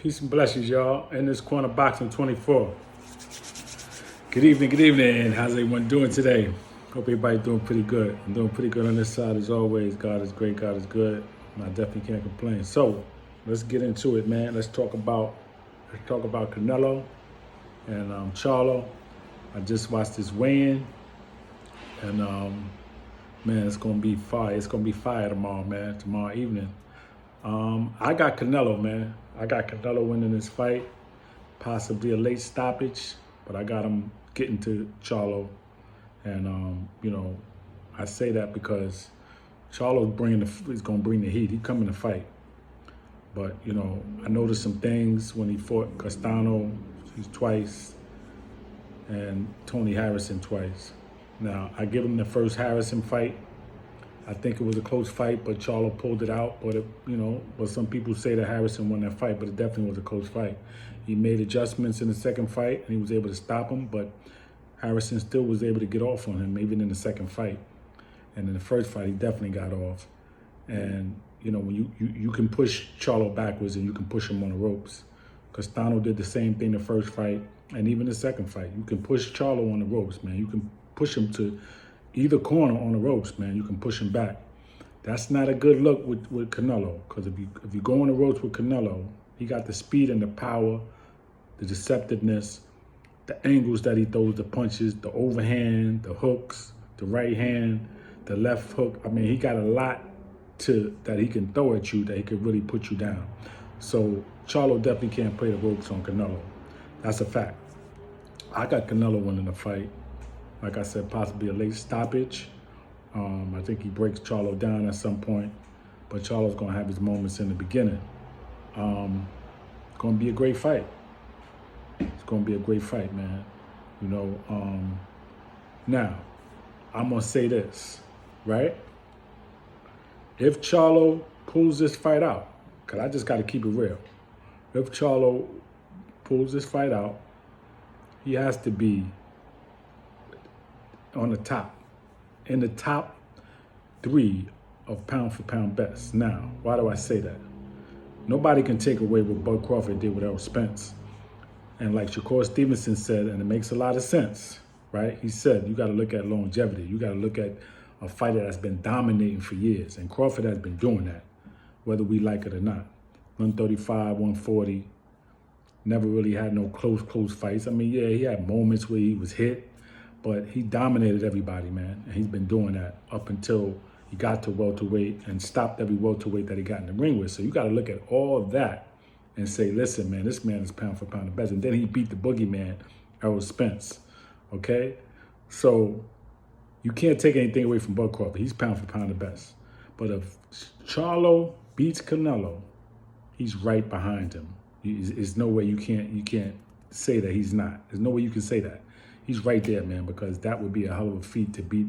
Peace and blessings, y'all. In this corner boxing 24. Good evening. How's everyone doing today? Hope everybody's doing pretty good. I'm doing pretty good on this side as always. God is great. God is good. I definitely can't complain. So let's get into it, man. Let's talk about Canelo and Charlo. I just watched this weigh-in, and man, it's gonna be fire. It's gonna be fire tomorrow, man. Tomorrow evening. I got Canelo, man. I got Canelo winning this fight, possibly a late stoppage, but I got him getting to Charlo. And, I say that because Charlo's is going to bring the heat. He coming to fight. But, I noticed some things when he fought Castano twice and Tony Harrison twice. Now, I give him the first Harrison fight. I think it was a close fight, but Charlo pulled it out. But some people say that Harrison won that fight, but it definitely was a close fight. He made adjustments in the second fight, and he was able to stop him, but Harrison still was able to get off on him, even in the second fight. And in the first fight, he definitely got off. And, when you can push Charlo backwards and you can push him on the ropes. Castano did the same thing the first fight, and even the second fight. You can push Charlo on the ropes, man. You can push him to either corner on the ropes, man. You can push him back. That's not a good look with Canelo, because if you go on the ropes with Canelo, he got the speed and the power, the deceptiveness, the angles that he throws, the punches, the overhand, the hooks, the right hand, the left hook. I mean, he got a lot that he can throw at you that he could really put you down. So Charlo definitely can't play the ropes on Canelo. That's a fact. I got Canelo winning the fight. Like I said, possibly a late stoppage. I think he breaks Charlo down at some point, but Charlo's gonna have his moments in the beginning. It's gonna be a great fight. It's gonna be a great fight, man. Now, I'm gonna say this, right? If Charlo pulls this fight out, because I just gotta keep it real. If Charlo pulls this fight out, he has to be on the top, in the top 3 of pound for pound best. Now, why do I say that? Nobody can take away what Bud Crawford did with Errol Spence. And like Shakur Stevenson said, and it makes a lot of sense, right? He said, you got to look at longevity. You got to look at a fighter that's been dominating for years. And Crawford has been doing that, whether we like it or not. 135, 140, never really had no close fights. I mean, yeah, he had moments where he was hit, but he dominated everybody, man. And he's been doing that up until he got to welterweight and stopped every welterweight that he got in the ring with. So you got to look at all of that and say, listen, man, this man is pound for pound the best. And then he beat the boogeyman, Errol Spence, okay? So you can't take anything away from Bud Crawford. He's pound for pound the best. But if Charlo beats Canelo, he's right behind him. There's no way you can't say that he's not. There's no way you can say that. He's right there, man, because that would be a hell of a feat to beat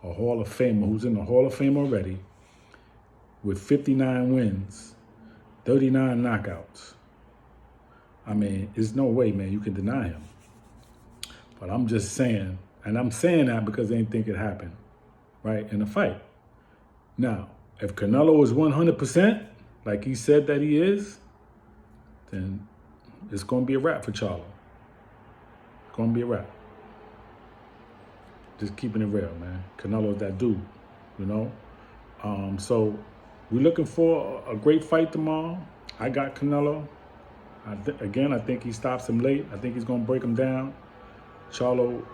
a Hall of Famer who's in the Hall of Fame already with 59 wins, 39 knockouts. I mean, there's no way, man, you can deny him. But I'm just saying, and I'm saying that because they didn't think it happened, right, in the fight. Now, if Canelo is 100%, like he said that he is, then it's going to be a wrap for Charlo. It's going to be a wrap. Just keeping it real, man. Canelo's that dude, So we're looking for a great fight tomorrow. I got Canelo. I think he stops him late. I think he's going to break him down. Charlo,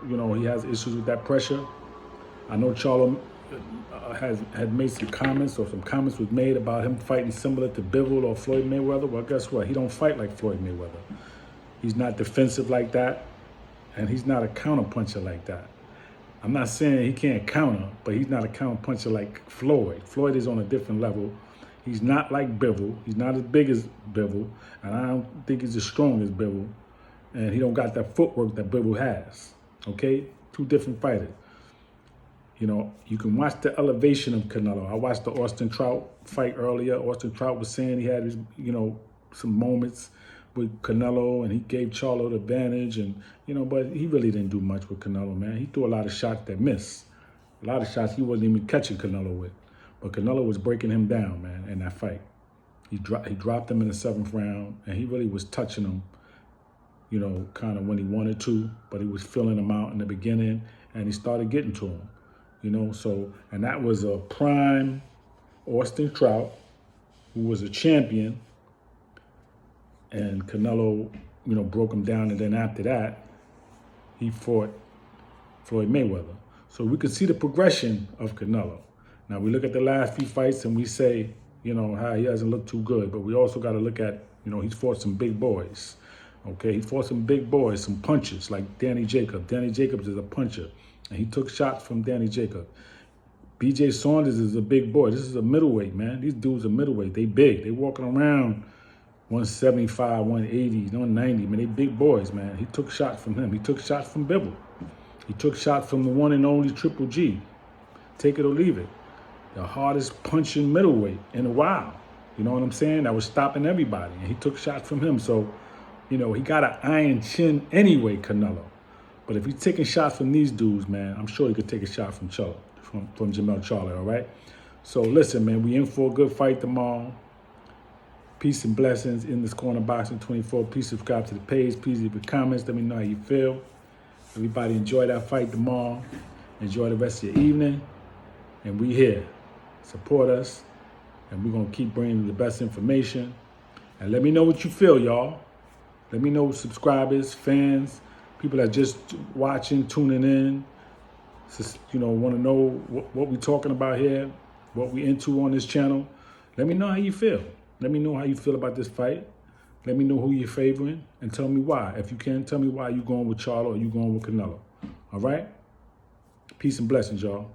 he has issues with that pressure. I know Charlo had made some comments, or some comments was made about him fighting similar to Bivol or Floyd Mayweather. Well, guess what? He don't fight like Floyd Mayweather. He's not defensive like that, and he's not a counterpuncher like that. I'm not saying he can't counter, but he's not a counterpuncher like Floyd. Floyd is on a different level. He's not like Bivol. He's not as big as Bivol, and I don't think he's as strong as Bivol. And he don't got that footwork that Bivol has, okay? Two different fighters. You can watch the elevation of Canelo. I watched the Austin Trout fight earlier. Austin Trout was saying he had his, some moments with Canelo, and he gave Charlo the advantage, and but he really didn't do much with Canelo, man. He threw a lot of shots that missed. A lot of shots he wasn't even catching Canelo with. But Canelo was breaking him down, man, in that fight. He dropped him in the 7th round, and he really was touching him, you know, kind of when he wanted to, but he was filling him out in the beginning, and he started getting to him, you know. So, and that was a prime Austin Trout, who was a champion, and Canelo, you know, broke him down, and then after that, he fought Floyd Mayweather. So we could see the progression of Canelo. Now we look at the last few fights and we say, you know, how he hasn't looked too good, but we also got to look at, you know, he's fought some big boys. Okay, he fought some big boys, some punchers like Danny Jacobs. Danny Jacobs is a puncher, and he took shots from Danny Jacobs. BJ Saunders is a big boy. This is a middleweight, man. These dudes are middleweight. They big. They walking around 175, 180, 190. Man, they big boys, man. He took shots from him. He took shots from Bibble. He took shots from the one and only Triple G. Take it or leave it. The hardest punching middleweight in a while. You know what I'm saying? That was stopping everybody. And he took shots from him. So, you know, he got an iron chin anyway, Canelo. But if he's taking shots from these dudes, man, I'm sure he could take a shot from Charlo, from Charlo, all right? So listen, man, we in for a good fight tomorrow. Peace and blessings in this corner boxing 24. Please subscribe to the page. Please leave your comments. Let me know how you feel. Everybody enjoy that fight tomorrow. Enjoy the rest of your evening. And we here. Support us. And we're going to keep bringing the best information. And let me know what you feel, y'all. Let me know, subscribers, fans, people that just watching, tuning in. Just, you know, want to know what we're talking about here, what we into on this channel. Let me know how you feel. Let me know how you feel about this fight. Let me know who you're favoring and tell me why. If you can, tell me why you're going with Charlo or you going with Canelo. All right? Peace and blessings, y'all.